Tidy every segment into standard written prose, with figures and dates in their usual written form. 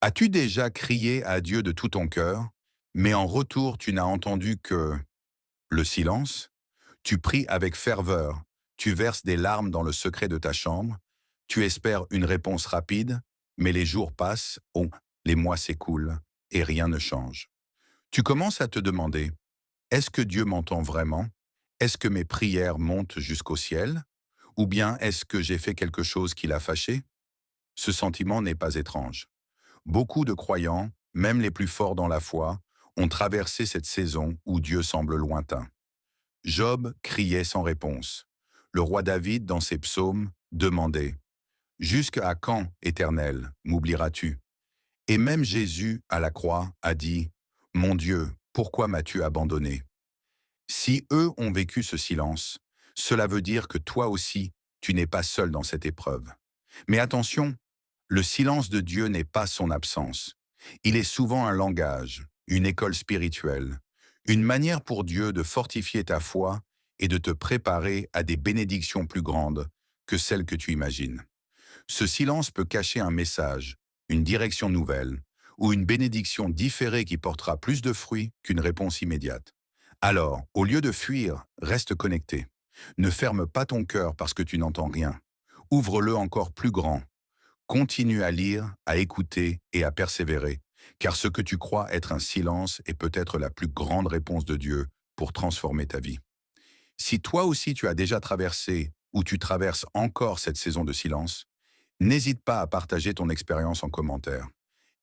As-tu déjà crié à Dieu de tout ton cœur, mais en retour tu n'as entendu que le silence? Tu pries avec ferveur, tu verses des larmes dans le secret de ta chambre, tu espères une réponse rapide, mais les jours passent, les mois s'écoulent, et rien ne change. Tu commences à te demander, est-ce que Dieu m'entend vraiment? Est-ce que mes prières montent jusqu'au ciel? Ou bien est-ce que j'ai fait quelque chose qui l'a fâché? Ce sentiment n'est pas étrange. Beaucoup de croyants, même les plus forts dans la foi, ont traversé cette saison où Dieu semble lointain. Job criait sans réponse. Le roi David, dans ses psaumes, demandait « Jusqu'à quand, Éternel, m'oublieras-tu » Et même Jésus, à la croix, a dit « Mon Dieu, pourquoi m'as-tu abandonné ?» Si eux ont vécu ce silence, cela veut dire que toi aussi, tu n'es pas seul dans cette épreuve. Mais attention, le silence de Dieu n'est pas son absence. Il est souvent un langage, une école spirituelle, une manière pour Dieu de fortifier ta foi et de te préparer à des bénédictions plus grandes que celles que tu imagines. Ce silence peut cacher un message, une direction nouvelle ou une bénédiction différée qui portera plus de fruits qu'une réponse immédiate. Alors, au lieu de fuir, reste connecté. Ne ferme pas ton cœur parce que tu n'entends rien. Ouvre-le encore plus grand. Continue à lire, à écouter et à persévérer, car ce que tu crois être un silence est peut-être la plus grande réponse de Dieu pour transformer ta vie. Si toi aussi tu as déjà traversé ou tu traverses encore cette saison de silence, n'hésite pas à partager ton expérience en commentaire.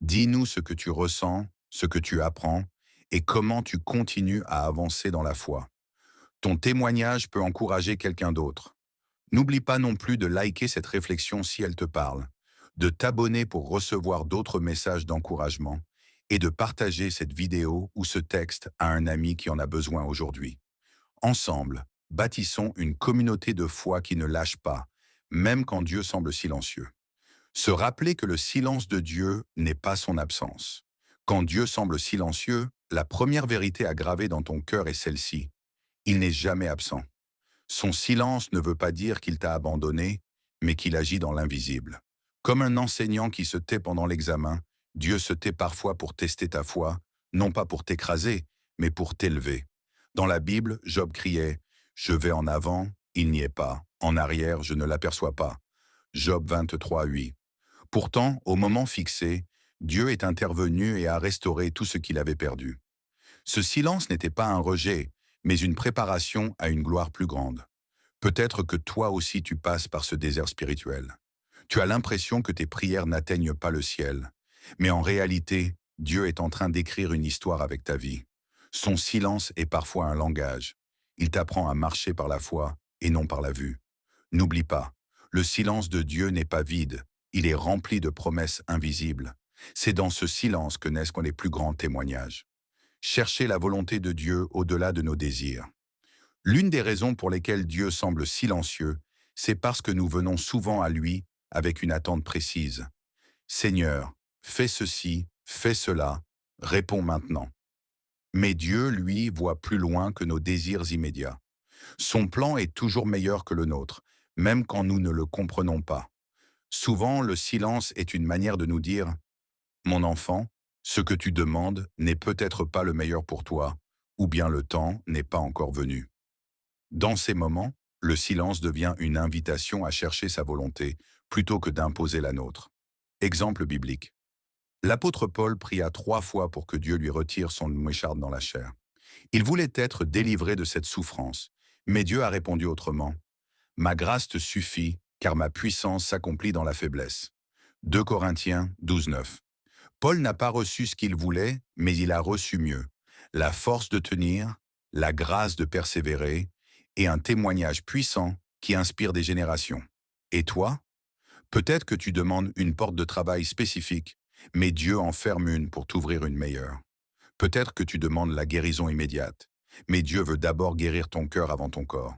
Dis-nous ce que tu ressens, ce que tu apprends et comment tu continues à avancer dans la foi. Ton témoignage peut encourager quelqu'un d'autre. N'oublie pas non plus de liker cette réflexion si elle te parle, de t'abonner pour recevoir d'autres messages d'encouragement et de partager cette vidéo ou ce texte à un ami qui en a besoin aujourd'hui. Ensemble, bâtissons une communauté de foi qui ne lâche pas, même quand Dieu semble silencieux. Se rappeler que le silence de Dieu n'est pas son absence. Quand Dieu semble silencieux, la première vérité à graver dans ton cœur est celle-ci. Il n'est jamais absent. Son silence ne veut pas dire qu'il t'a abandonné, mais qu'il agit dans l'invisible. Comme un enseignant qui se tait pendant l'examen, Dieu se tait parfois pour tester ta foi, non pas pour t'écraser, mais pour t'élever. Dans la Bible, Job criait « Je vais en avant, il n'y est pas. En arrière, je ne l'aperçois pas. » Job 23, 8. Pourtant, au moment fixé, Dieu est intervenu et a restauré tout ce qu'il avait perdu. Ce silence n'était pas un rejet, mais une préparation à une gloire plus grande. Peut-être que toi aussi tu passes par ce désert spirituel. Tu as l'impression que tes prières n'atteignent pas le ciel, mais en réalité, Dieu est en train d'écrire une histoire avec ta vie. Son silence est parfois un langage. Il t'apprend à marcher par la foi et non par la vue. N'oublie pas, le silence de Dieu n'est pas vide, il est rempli de promesses invisibles. C'est dans ce silence que naissent les plus grands témoignages. Chercher la volonté de Dieu au-delà de nos désirs. L'une des raisons pour lesquelles Dieu semble silencieux, c'est parce que nous venons souvent à lui avec une attente précise. Seigneur, fais ceci, fais cela, réponds maintenant. Mais Dieu, lui, voit plus loin que nos désirs immédiats. Son plan est toujours meilleur que le nôtre, même quand nous ne le comprenons pas. Souvent, le silence est une manière de nous dire « Mon enfant, ce que tu demandes n'est peut-être pas le meilleur pour toi, ou bien le temps n'est pas encore venu. » Dans ces moments, le silence devient une invitation à chercher sa volonté plutôt que d'imposer la nôtre. Exemple biblique. L'apôtre Paul pria 3 fois pour que Dieu lui retire son écharpe dans la chair. Il voulait être délivré de cette souffrance, mais Dieu a répondu autrement. « Ma grâce te suffit, car ma puissance s'accomplit dans la faiblesse. » 2 Corinthiens 12, 9. Paul n'a pas reçu ce qu'il voulait, mais il a reçu mieux. La force de tenir, la grâce de persévérer et un témoignage puissant qui inspire des générations. Et toi? Peut-être que tu demandes une porte de travail spécifique, mais Dieu en ferme une pour t'ouvrir une meilleure. Peut-être que tu demandes la guérison immédiate, mais Dieu veut d'abord guérir ton cœur avant ton corps.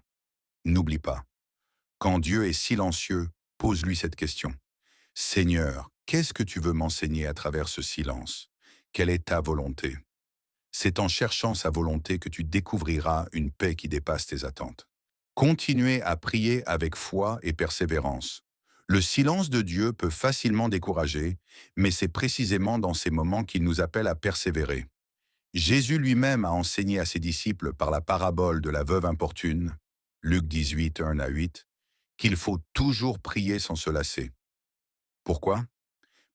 N'oublie pas, quand Dieu est silencieux, pose-lui cette question. Seigneur, qu'est-ce que tu veux m'enseigner à travers ce silence? Quelle est ta volonté? C'est en cherchant sa volonté que tu découvriras une paix qui dépasse tes attentes. Continuez à prier avec foi et persévérance. Le silence de Dieu peut facilement décourager, mais c'est précisément dans ces moments qu'il nous appelle à persévérer. Jésus lui-même a enseigné à ses disciples par la parabole de la veuve importune, Luc 18, 1 à 8, qu'il faut toujours prier sans se lasser. Pourquoi?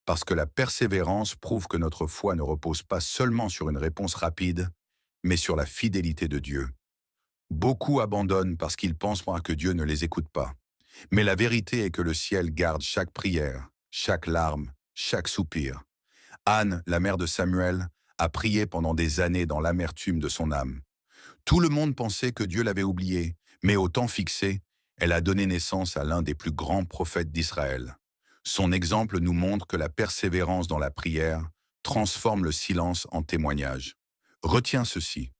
Parce que la persévérance prouve que notre foi ne repose pas seulement sur une réponse rapide, mais sur la fidélité de Dieu. Beaucoup abandonnent parce qu'ils pensent que Dieu ne les écoute pas. Mais la vérité est que le ciel garde chaque prière, chaque larme, chaque soupir. Anne, la mère de Samuel, a prié pendant des années dans l'amertume de son âme. Tout le monde pensait que Dieu l'avait oubliée, mais au temps fixé, elle a donné naissance à l'un des plus grands prophètes d'Israël. Son exemple nous montre que la persévérance dans la prière transforme le silence en témoignage. Retiens ceci.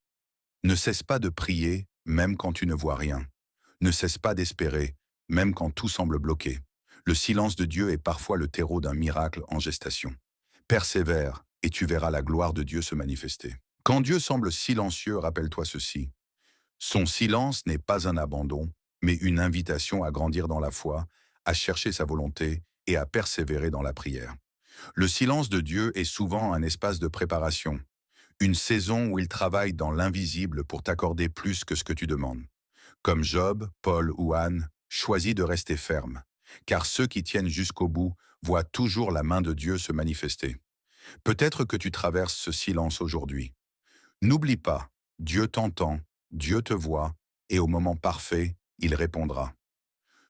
Ne cesse pas de prier, même quand tu ne vois rien. Ne cesse pas d'espérer, même quand tout semble bloqué. Le silence de Dieu est parfois le terreau d'un miracle en gestation. Persévère, et tu verras la gloire de Dieu se manifester. Quand Dieu semble silencieux, rappelle-toi ceci. Son silence n'est pas un abandon, mais une invitation à grandir dans la foi, à chercher sa volonté et à persévérer dans la prière. Le silence de Dieu est souvent un espace de préparation, une saison où il travaille dans l'invisible pour t'accorder plus que ce que tu demandes. Comme Job, Paul ou Anne, choisis de rester ferme, car ceux qui tiennent jusqu'au bout voient toujours la main de Dieu se manifester. Peut-être que tu traverses ce silence aujourd'hui. N'oublie pas, Dieu t'entend, Dieu te voit, et au moment parfait, il répondra.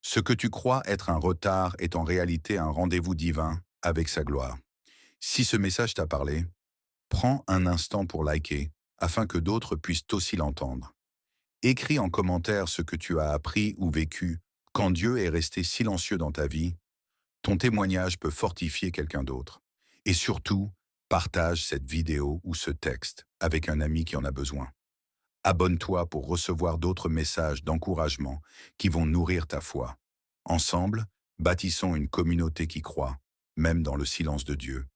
Ce que tu crois être un retard est en réalité un rendez-vous divin avec sa gloire. Si ce message t'a parlé, prends un instant pour liker, afin que d'autres puissent aussi l'entendre. Écris en commentaire ce que tu as appris ou vécu quand Dieu est resté silencieux dans ta vie. Ton témoignage peut fortifier quelqu'un d'autre. Et surtout, partage cette vidéo ou ce texte avec un ami qui en a besoin. Abonne-toi pour recevoir d'autres messages d'encouragement qui vont nourrir ta foi. Ensemble, bâtissons une communauté qui croit, même dans le silence de Dieu.